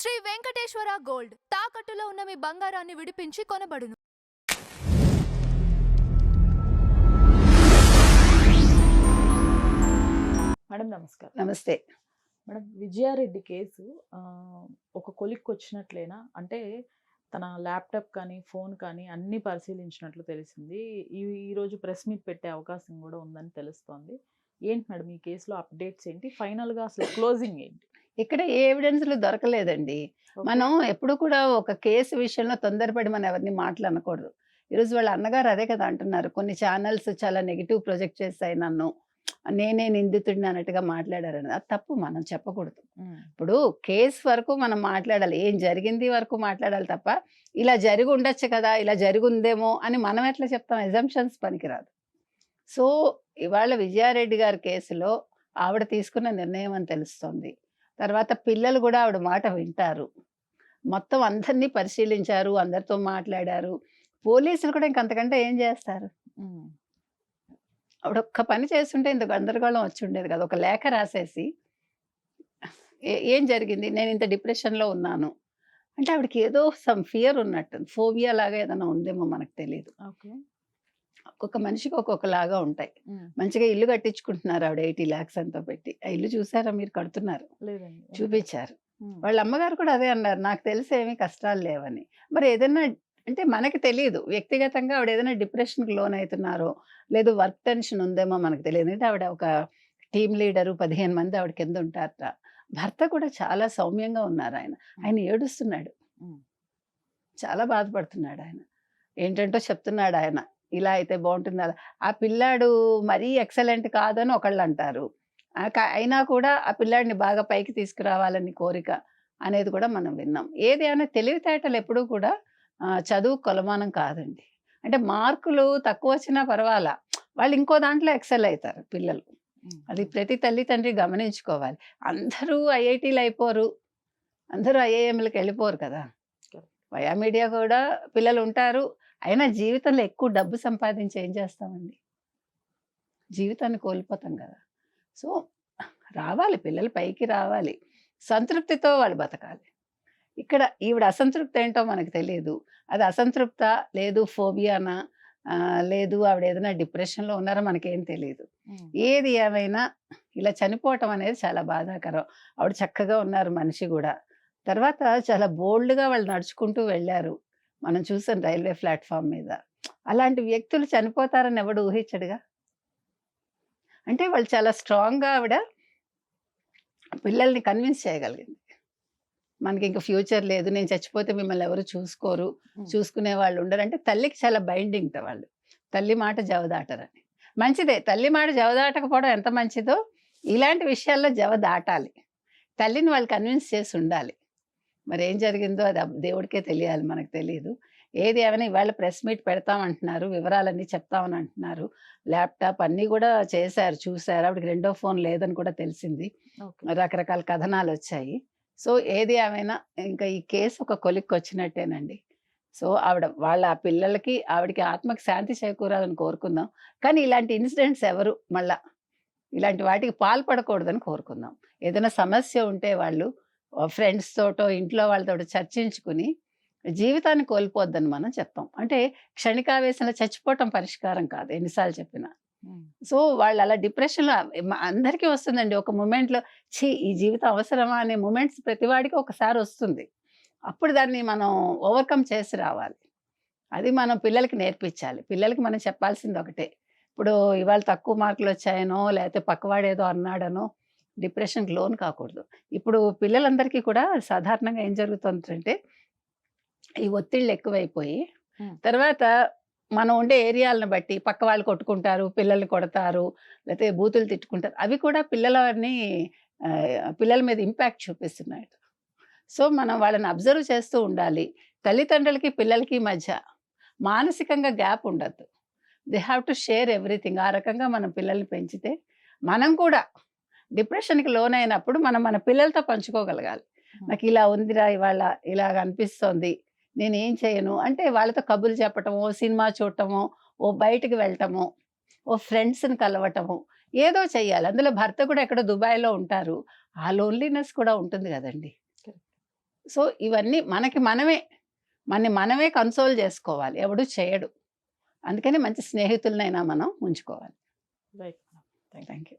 Shri Venkateswara gold తాకట్టులో ఉన్న మీ బంగారాన్ని విడిపించి కొనబడును. మేడం నమస్కారం. నమస్తే మేడం, విజయారెడ్డి కేసు ఒక కొలిక్కి వచ్చినట్లేనా? అంటే తన ల్యాప్టాప్ కానీ ఫోన్ కానీ అన్నీ పరిశీలించినట్లు తెలిసింది. ఈరోజు ప్రెస్ మీట్ పెట్టే అవకాశం కూడా ఉందని తెలుస్తోంది. ఏంటి మేడం ఈ కేసులో అప్డేట్స్ ఏంటి? ఫైనల్గా అసలు క్లోజింగ్ ఏంటి? ఇక్కడ ఏ ఎవిడెన్స్లు దొరకలేదండి. మనం ఎప్పుడు కూడా ఒక కేసు విషయంలో తొందరపడి మనం ఎవరిని మాట్లాడకూడదు. ఈరోజు వాళ్ళ అన్నగారు అదే కదా అంటున్నారు. కొన్ని ఛానల్స్ చాలా నెగిటివ్ ప్రొజెక్ట్ చేస్తాయి, నన్ను నేనే నిందితుడిని అన్నట్టుగా మాట్లాడారని. అది తప్పు, మనం చెప్పకూడదు. ఇప్పుడు కేసు వరకు మనం మాట్లాడాలి, ఏం జరిగింది వరకు మాట్లాడాలి తప్ప ఇలా జరిగి ఉండొచ్చు కదా, ఇలా జరిగి ఉందేమో అని మనం ఎట్లా చెప్తాం? ఎజంప్షన్స్ పనికిరాదు. సో ఇవాళ విజయారెడ్డి గారి కేసులో ఆవిడ తీసుకున్న నిర్ణయం అని తెలుస్తోంది. తర్వాత పిల్లలు కూడా ఆవిడ మాట వింటారు. మొత్తం అందరినీ పరిశీలించారు, అందరితో మాట్లాడారు. పోలీసులు కూడా ఇంకంతకంటే ఏం చేస్తారు? ఆవిడ ఒక్క పని చేస్తుంటే ఇంత గందరగోళం వచ్చి ఉండేది కదా. ఒక లేఖ రాసేసి ఏం జరిగింది, నేను ఇంత డిప్రెషన్లో ఉన్నాను అంటే ఆవిడకి ఏదో సమ్ ఫియర్ ఉన్నట్టు, ఫోబియా లాగా ఏదైనా ఉందేమో మనకు తెలియదు. ఒక్కొక్క మనిషికి ఒక్కొక్కలాగా ఉంటాయి. మంచిగా ఇల్లు కట్టించుకుంటున్నారు ఆవిడ 80 lakhs అంతా పెట్టి. ఆ ఇల్లు చూసారా మీరు? కడుతున్నారు, చూపించారు. వాళ్ళ అమ్మగారు కూడా అదే అన్నారు, నాకు తెలిసి ఏమీ కష్టాలు లేవని. మరి ఏదైనా అంటే మనకి తెలియదు, వ్యక్తిగతంగా ఆవిడ ఏదైనా డిప్రెషన్కి లోన్ అవుతున్నారో లేదు వర్క్ టెన్షన్ ఉందేమో మనకు తెలియదు. అంటే ఆవిడ ఒక టీమ్ లీడరు, 15 మంది ఆవిడ కింద ఉంటారట. భర్త కూడా చాలా సౌమ్యంగా ఉన్నారు. ఆయన ఏడుస్తున్నాడు, చాలా బాధపడుతున్నాడు. ఆయన ఏంటంటో చెప్తున్నాడు. ఆయన ఇలా అయితే బాగుంటుంది, అలా. ఆ పిల్లాడు మరీ ఎక్సలెంట్ కాదని ఒకళ్ళు అంటారు. అయినా కూడా ఆ పిల్లాడిని బాగా పైకి తీసుకురావాలని కోరిక అనేది కూడా మనం విన్నాం. ఏది అయినా తెలివితేటలు ఎప్పుడూ కూడా చదువు కొలమానం కాదండి. అంటే మార్కులు తక్కువ వచ్చినా పర్వాలా, వాళ్ళు ఇంకో దాంట్లో ఎక్సెల్ అవుతారు పిల్లలు. అది ప్రతి తల్లి తండ్రి గమనించుకోవాలి. అందరూ ఐఐటీలు అయిపోరు, అందరూ ఐఐఎంలకు వెళ్ళిపోరు కదా. వయా మీడియా కూడా పిల్లలు ఉంటారు. అయినా జీవితంలో ఎక్కువ డబ్బు సంపాదించి ఏం చేస్తామండి? జీవితాన్ని కోల్పోతాం కదా. సో రావాలి, పిల్లలు పైకి రావాలి, సంతృప్తితో వాళ్ళు బతకాలి. ఇక్కడ ఈవిడ అసంతృప్తి ఏంటో మనకు తెలియదు. అది అసంతృప్త, లేదు ఫోబియానా, లేదు ఆవిడ ఏదైనా డిప్రెషన్లో ఉన్నారో మనకేం తెలియదు. ఏది ఏమైనా ఇలా చనిపోవటం అనేది చాలా బాధాకరం. ఆవిడ చక్కగా ఉన్నారు మనిషి కూడా. తర్వాత చాలా బోల్డ్గా వాళ్ళు నడుచుకుంటూ వెళ్ళారు. మనం చూసాం రైల్వే ప్లాట్ఫామ్ మీద. అలాంటి వ్యక్తులు చనిపోతారని ఎవడు ఊహించడుగా. అంటే వాళ్ళు చాలా స్ట్రాంగ్గా ఆవిడ పిల్లల్ని కన్విన్స్ చేయగలిగింది. మనకి ఇంకా ఫ్యూచర్ లేదు, నేను చచ్చిపోతే మిమ్మల్ని ఎవరు చూసుకోరు, చూసుకునే వాళ్ళు ఉండరు. అంటే తల్లికి చాలా బైండింగ్ వాళ్ళు, తల్లి మాట జవదాటరని. మంచిదే, తల్లి మాట జవదాటకపోవడం ఎంత మంచిదో, ఇలాంటి విషయాల్లో జవ దాటాలి. తల్లిని వాళ్ళు కన్విన్స్ చేసి ఉండాలి. మరి ఏం జరిగిందో అది దేవుడికే తెలియాలి, మనకు తెలియదు. ఏది ఏమైనా ఇవాళ ప్రెస్ మీట్ పెడతామంటున్నారు, వివరాలన్నీ చెప్తామని అంటున్నారు. ల్యాప్టాప్ అన్నీ కూడా చేశారు, చూశారు. ఆవిడకి రెండో ఫోన్ లేదని కూడా తెలిసింది. రకరకాల కథనాలు వచ్చాయి. సో ఏది ఏమైనా ఇంకా ఈ కేసు ఒక కొలిక్కి వచ్చినట్టేనండి. సో ఆవిడ వాళ్ళ పిల్లలకి ఆవిడకి ఆత్మకి శాంతి చేకూరాలని కోరుకుందాం. కానీ ఇలాంటి ఇన్సిడెంట్స్ ఎవరు మళ్ళా ఇలాంటి వాటికి పాల్పడకూడదని కోరుకుందాం. ఏదైనా సమస్య ఉంటే వాళ్ళు ఫ్రెండ్స్ తోటో ఇంట్లో వాళ్ళతో చర్చించుకుని జీవితాన్ని కోల్పోద్దని మనం చెప్తాం. అంటే క్షణికావేశంలో చచ్చిపోవటం పరిష్కారం కాదు, ఎన్నిసార్లు చెప్పినా. సో వాళ్ళు అలా డిప్రెషన్లో అందరికీ వస్తుందండి. ఒక మూమెంట్లో ఈ జీవితం అవసరమా అనే మూమెంట్స్ ప్రతివాడికి ఒకసారి వస్తుంది. అప్పుడు దాన్ని మనం ఓవర్కమ్ చేసి రావాలి. అది మనం పిల్లలకి నేర్పించాలి. పిల్లలకి మనం చెప్పాల్సింది ఒకటే, ఇప్పుడు ఇవాళ తక్కువ మార్కులు వచ్చాయనో లేకపోతే పక్కవాడేదో అన్నాడనో డిప్రెషన్కి లోన్ కాకూడదు. ఇప్పుడు పిల్లలందరికీ కూడా సాధారణంగా ఏం జరుగుతుందంటే ఈ ఒత్తిళ్ళు ఎక్కువైపోయి తర్వాత మనం ఉండే ఏరియాలను బట్టి పక్క వాళ్ళు కొట్టుకుంటారు, పిల్లల్ని కొడతారు, లేకపోతే బూతులు తిట్టుకుంటారు. అవి కూడా పిల్లల మీద ఇంపాక్ట్ చూపిస్తున్నాయి. సో మనం వాళ్ళని అబ్జర్వ్ చేస్తూ ఉండాలి. తల్లిదండ్రులకి పిల్లలకి మధ్య మానసికంగా గ్యాప్ ఉండద్దు. They have to share everything. ఆ రకంగా మనం పిల్లల్ని పెంచితే మనం కూడా డిప్రెషన్కి లోన్ అయినప్పుడు మనం మన పిల్లలతో పంచుకోగలగాలి. నాకు ఇలా ఉందిరా, ఇవాళ ఇలాగ అనిపిస్తోంది, నేనేం చేయను అంటే వాళ్ళతో కబుర్లు చెప్పటమో, సినిమా చూడటమో, ఓ బయటికి వెళ్ళటమో, ఓ ఫ్రెండ్స్ని కలవటము, ఏదో చెయ్యాలి. అందులో భర్త కూడా ఎక్కడో దుబాయ్లో ఉంటారు, ఆ లోన్లీనెస్ కూడా ఉంటుంది కదండి. సో ఇవన్నీ మనమే కన్సోల్ చేసుకోవాలి, ఎవడు చేయడు. అందుకని మంచి స్నేహితులనైనా మనం ఉంచుకోవాలి. రైట్. Thank you.